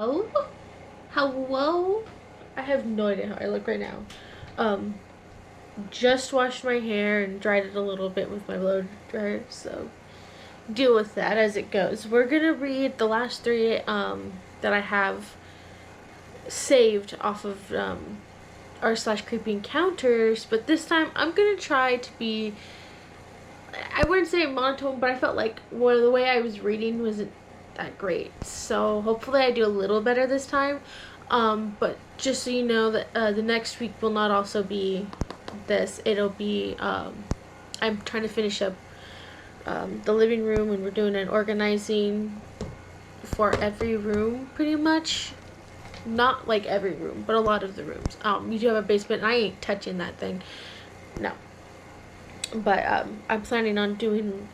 Oh, hello. I have no idea how I look right now. Um, just washed my hair and dried it a little bit with my blow dryer, so deal with that as it goes. We're gonna read the last three that I have saved off of r/creepy encounters, but this time I'm gonna try to be. I wouldn't say monotone, but I felt like the way I was reading wasn't that great. So hopefully I do a little better this time. But just so you know that the next week will not also be this. It'll be I'm trying to finish up the living room, and we're doing an organizing for every room pretty much. Not like every room, but a lot of the rooms. We do have a basement, and I ain't touching that thing. No. But I'm planning on doing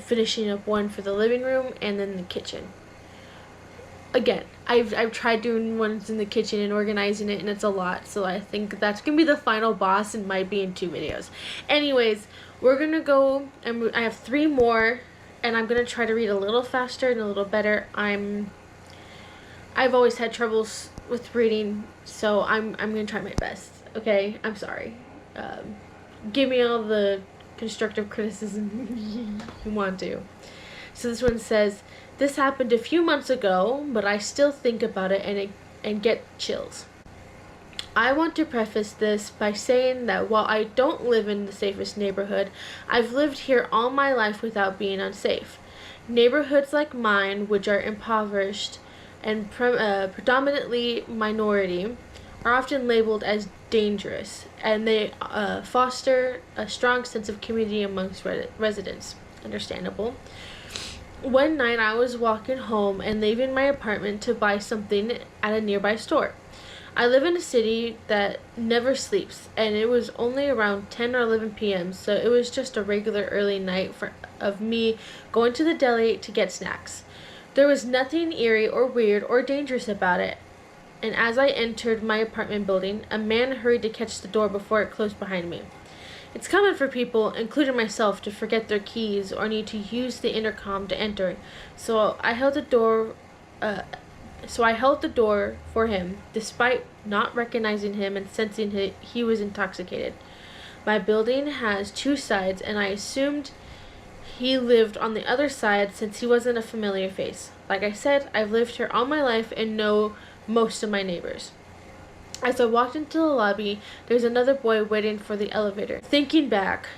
finishing up one for the living room and then the kitchen. Again, I've tried doing ones in the kitchen and organizing it, and it's a lot, so I think that's gonna be the final boss and might be in 2 videos. Anyways, we're gonna go, and I have 3 more, and I'm gonna try to read a little faster and a little better. I've always had troubles with reading, so I'm gonna try my best. Okay, I'm sorry. Give me all the constructive criticism you want to. So this one says, "This happened a few months ago, but I still think about it and get chills. I want to preface this by saying that while I don't live in the safest neighborhood, I've lived here all my life without being unsafe. Neighborhoods like mine, which are impoverished and predominantly minority, are often labeled as dangerous, and they foster a strong sense of community amongst residents. Understandable. One night I was walking home and leaving my apartment to buy something at a nearby store. I live in a city that never sleeps, and it was only around 10 or 11 p.m., so it was just a regular early night of me going to the deli to get snacks. There was nothing eerie or weird or dangerous about it, and as I entered my apartment building, a man hurried to catch the door before it closed behind me. It's common for people, including myself, to forget their keys or need to use the intercom to enter, so I held the door for him, despite not recognizing him and sensing he was intoxicated. My building has 2 sides, and I assumed he lived on the other side since he wasn't a familiar face. Like I said, I've lived here all my life and know most of my neighbors. As I walked into the lobby, there was another boy waiting for the elevator. Thinking back,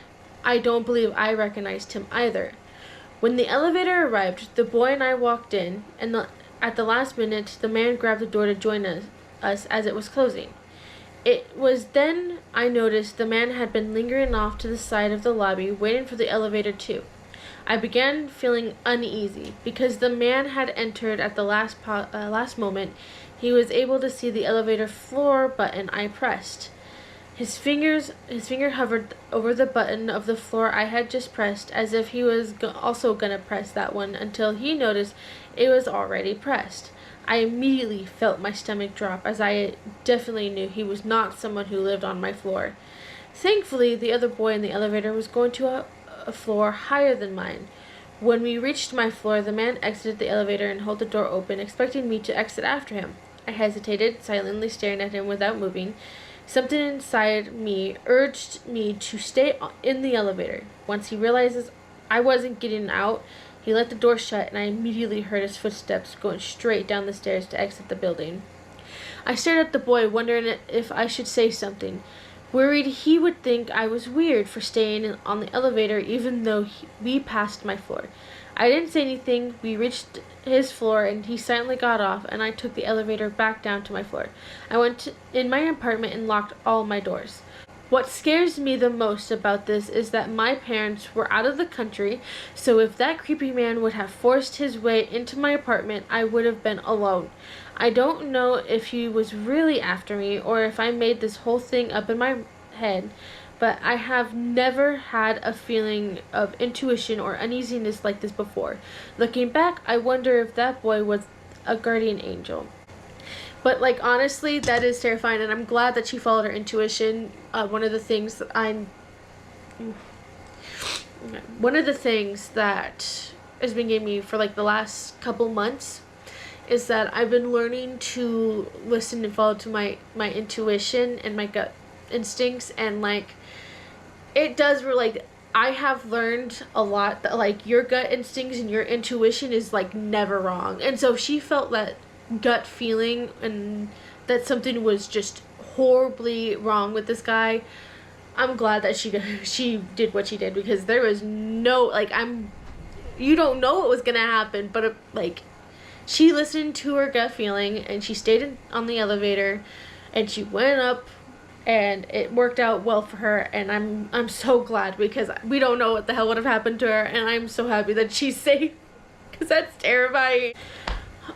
I don't believe I recognized him either. When the elevator arrived, the boy and I walked in, and at the last minute, the man grabbed the door to join us as it was closing. It was then I noticed the man had been lingering off to the side of the lobby, waiting for the elevator too. I began feeling uneasy because the man had entered at the last moment. He was able to see the elevator floor button I pressed. His finger hovered over the button of the floor I had just pressed, as if he was also gonna press that one until he noticed it was already pressed. I immediately felt my stomach drop, as I definitely knew he was not someone who lived on my floor. Thankfully, the other boy in the elevator was going to a floor higher than mine. When we reached my floor, the man exited the elevator and held the door open, expecting me to exit after him. I hesitated, silently staring at him without moving. Something inside me urged me to stay in the elevator. Once he realizes I wasn't getting out, he let the door shut, and I immediately heard his footsteps going straight down the stairs to exit the building. I stared at the boy, wondering if I should say something, worried he would think I was weird for staying on the elevator even though we passed my floor. I didn't say anything. We reached his floor, and he silently got off, and I took the elevator back down to my floor. I went in my apartment and locked all my doors. What scares me the most about this is that my parents were out of the country, so if that creepy man would have forced his way into my apartment, I would have been alone. I don't know if he was really after me or if I made this whole thing up in my head, but I have never had a feeling of intuition or uneasiness like this before. Looking back, I wonder if that boy was a guardian angel. But, like, honestly, that is terrifying, and I'm glad that she followed her intuition. One of the things that has been getting me for, like, the last couple months is that I've been learning to listen and follow to my intuition and my gut instincts, and like it does like I have learned a lot that like your gut instincts and your intuition is like never wrong. And so if she felt that gut feeling and that something was just horribly wrong with this guy, I'm glad that she did what she did, because there was no like you don't know what was gonna happen, but like she listened to her gut feeling and she stayed on the elevator and she went up and it worked out well for her, and I'm so glad, because we don't know what the hell would have happened to her, and I'm so happy that she's safe, because that's terrifying.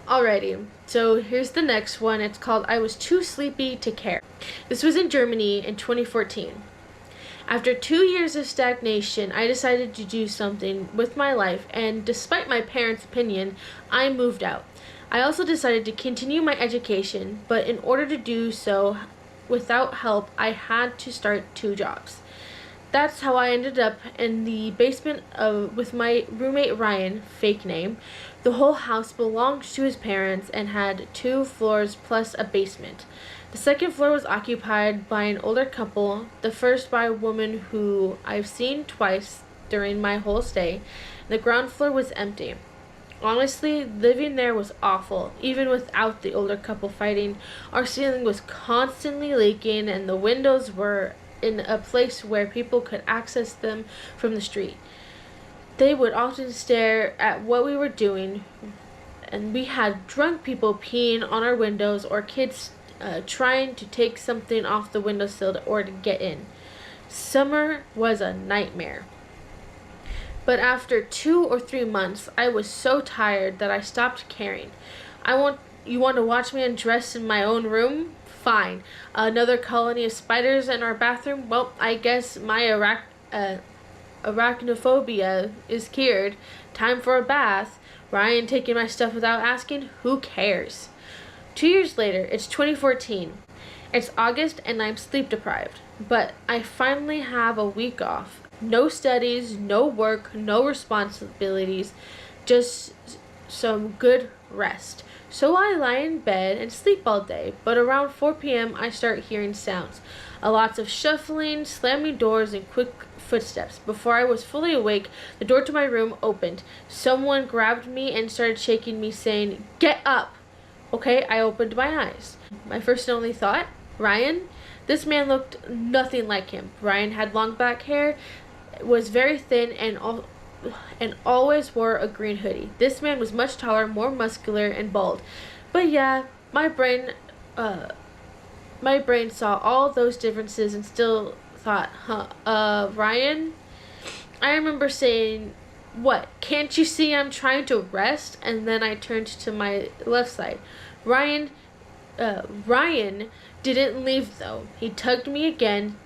Alrighty, so here's the next one. It's called I Was Too Sleepy to Care. This was in Germany in 2014. After 2 years of stagnation, I decided to do something with my life, and despite my parents' opinion, I moved out. I also decided to continue my education, but in order to do so without help, I had to start 2 jobs. That's how I ended up in the basement with my roommate Ryan, fake name. The whole house belonged to his parents and had 2 floors plus a basement. The second floor was occupied by an older couple, the first by a woman who I've seen twice during my whole stay. The ground floor was empty. Honestly, living there was awful. Even without the older couple fighting, our ceiling was constantly leaking and the windows were in a place where people could access them from the street. They would often stare at what we were doing, and we had drunk people peeing on our windows or kids trying to take something off the windowsill or to get in. Summer was a nightmare. But after 2 or 3 months, I was so tired that I stopped caring. You want to watch me undressed in my own room? Fine. Another colony of spiders in our bathroom? Well, I guess my arachnophobia is cured. Time for a bath. Ryan taking my stuff without asking? Who cares? 2 years later, it's 2014. It's August and I'm sleep deprived, but I finally have a week off. No studies, no work, no responsibilities, just some good rest. So I lie in bed and sleep all day, but around 4 p.m. I start hearing sounds. Lots of shuffling, slamming doors, and quick footsteps. Before I was fully awake, the door to my room opened. Someone grabbed me and started shaking me, saying, "Get up!" Okay, I opened my eyes. My first and only thought, Ryan? This man looked nothing like him. Ryan had long black hair, was very thin, and always wore a green hoodie. This man was much taller, more muscular, and bald. But yeah, my brain saw all those differences and still thought, Ryan? I remember saying, "What, can't you see I'm trying to rest?" And then I turned to my left side. Ryan didn't leave though. He tugged me again,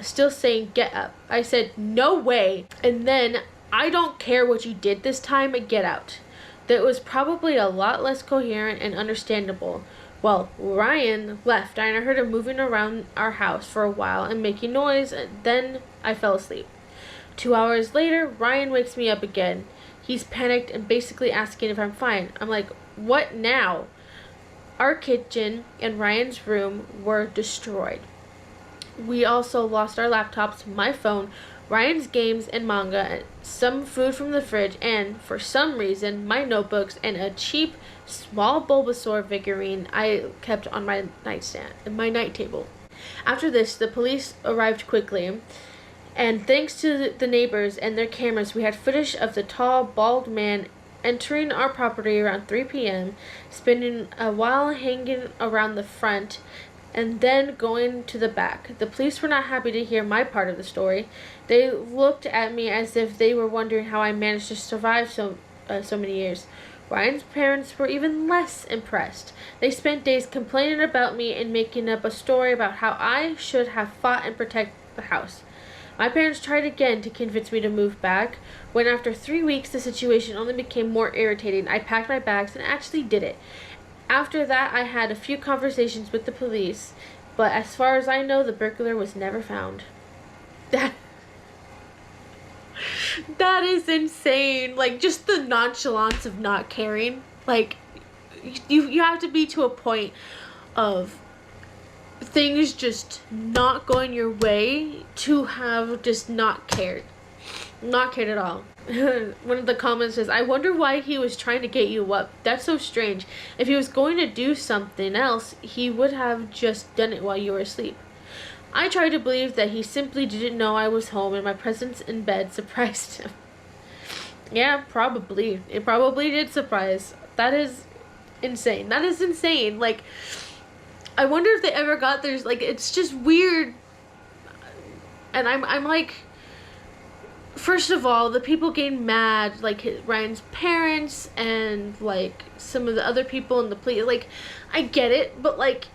still saying, "Get up." I said, "No way." And then, "I don't care what you did this time, get out." That was probably a lot less coherent and understandable. Well, Ryan left, and I heard him moving around our house for a while and making noise, and then I fell asleep. 2 hours later, Ryan wakes me up again. He's panicked and basically asking if I'm fine. I'm like, what now? Our kitchen and Ryan's room were destroyed. We also lost our laptops, my phone, Ryan's games and manga, some food from the fridge, and, for some reason, my notebooks and a cheap, small Bulbasaur figurine I kept on my night table. After this, the police arrived quickly, and thanks to the neighbors and their cameras, we had footage of the tall, bald man entering our property around 3 p.m., spending a while hanging around the front, and then going to the back. The police were not happy to hear my part of the story. They looked at me as if they were wondering how I managed to survive so many years. Ryan's parents were even less impressed. They spent days complaining about me and making up a story about how I should have fought and protected the house. My parents tried again to convince me to move back. When after 3 weeks the situation only became more irritating, I packed my bags and actually did it. After that, I had a few conversations with the police, but as far as I know, the burglar was never found. That is insane. Like, just the nonchalance of not caring. Like, you have to be to a point of things just not going your way to have just not cared at all. One of the comments says, I wonder why he was trying to get you up. That's so strange. If he was going to do something else, he would have just done it while you were asleep. I tried to believe that he simply didn't know I was home and my presence in bed surprised him. Yeah, probably. It probably did surprise. That is insane. Like, I wonder if they ever got theirs. Like, it's just weird. And I'm like, first of all, the people getting mad, like Ryan's parents and like some of the other people in the police, like, I get it, but like,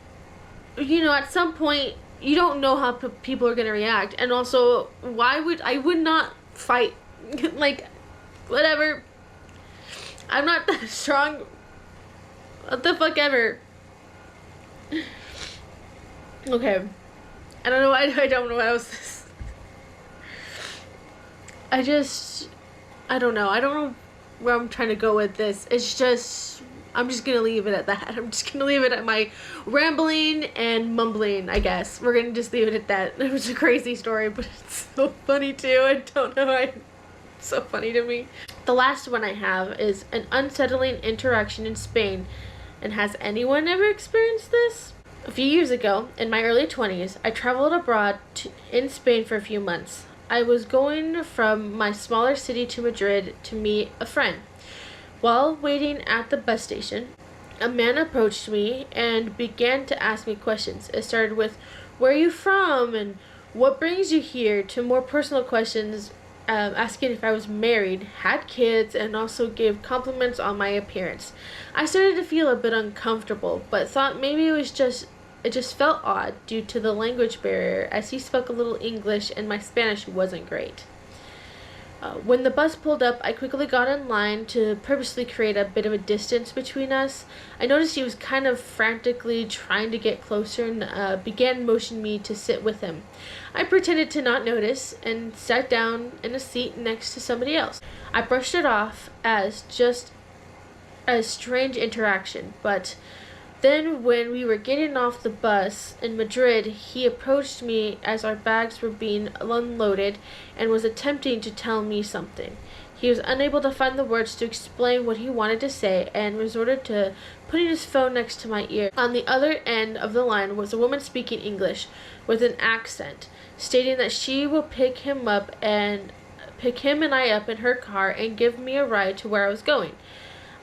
you know, at some point you don't know how people are gonna react, and also, I would not fight. Like, whatever, I'm not that strong. What the fuck ever. Okay, I don't know. I don't know what else. I don't know. I don't know where I'm trying to go with this. It's just, I'm just gonna leave it at that. I'm just gonna leave it at my rambling and mumbling, I guess. We're gonna just leave it at that. It was a crazy story, but it's so funny too. I don't know why. It's so funny to me. The last one I have is an unsettling interaction in Spain. And has anyone ever experienced this? A few years ago, in my early 20s, I traveled abroad in Spain for a few months. I was going from my smaller city to Madrid to meet a friend. While waiting at the bus station, a man approached me and began to ask me questions. It started with, where are you from and what brings you here, to more personal questions, asking if I was married, had kids, and also gave compliments on my appearance. I started to feel a bit uncomfortable, but thought maybe it just felt odd due to the language barrier, as he spoke a little English and my Spanish wasn't great. When the bus pulled up, I quickly got in line to purposely create a bit of a distance between us. I noticed he was kind of frantically trying to get closer and began motioning me to sit with him. I pretended to not notice and sat down in a seat next to somebody else. I brushed it off as just a strange interaction, but then when we were getting off the bus in Madrid, he approached me as our bags were being unloaded and was attempting to tell me something. He was unable to find the words to explain what he wanted to say and resorted to putting his phone next to my ear. On the other end of the line was a woman speaking English with an accent, stating that she will pick him and I up in her car and give me a ride to where I was going.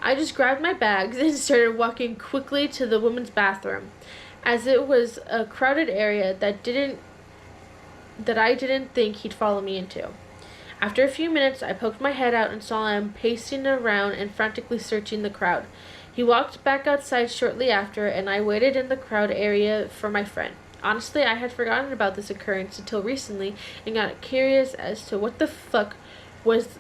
I just grabbed my bags and started walking quickly to the women's bathroom, as it was a crowded area that I didn't think he'd follow me into. After a few minutes, I poked my head out and saw him pacing around and frantically searching the crowd. He walked back outside shortly after, and I waited in the crowd area for my friend. Honestly, I had forgotten about this occurrence until recently and got curious as to what the fuck was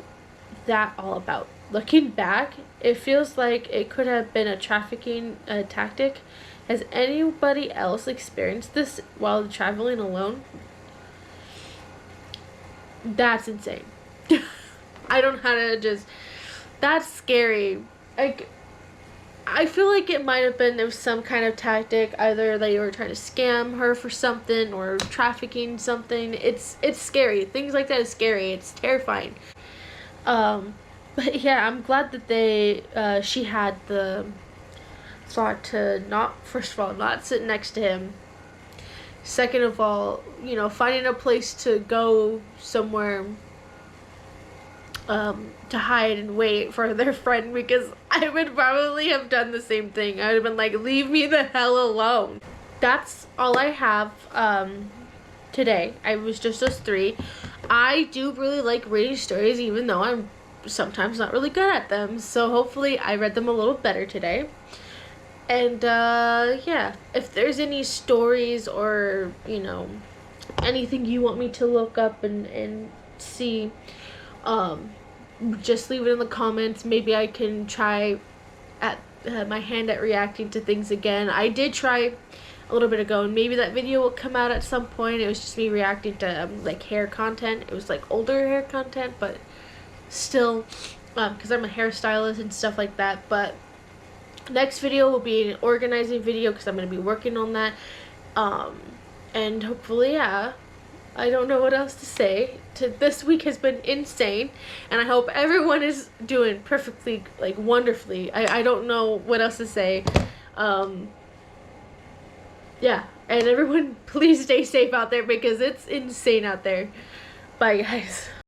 that all about. Looking back, it feels like it could have been a trafficking tactic. Has anybody else experienced this while traveling alone? That's insane. I don't know how to just... That's scary. Like, I feel like it might have been some kind of tactic. Either they were trying to scam her for something or trafficking something. It's scary. Things like that is scary. It's terrifying. But yeah, I'm glad that she had the thought to first of all, not sit next to him. Second of all, finding a place to go somewhere to hide and wait for their friend, because I would probably have done the same thing. I would have been like, leave me the hell alone. That's all I have today. I was just those three. I do really like reading stories, even though I'm sometimes not really good at them, so hopefully I read them a little better today. And yeah, if there's any stories or anything you want me to look up and see, just leave it in the comments. Maybe I can try at my hand at reacting to things again. I did try a little bit ago, and maybe that video will come out at some point. It was just me reacting to like hair content. It was like older hair content, but still, because I'm a hairstylist and stuff like that. But Next video will be an organizing video because I'm going to be working on that. And hopefully, yeah, I don't know what else to say. This week has been insane, and I hope everyone is doing perfectly, like, wonderfully. I don't know what else to say. Yeah, and everyone, please stay safe out there because it's insane out there. Bye, guys.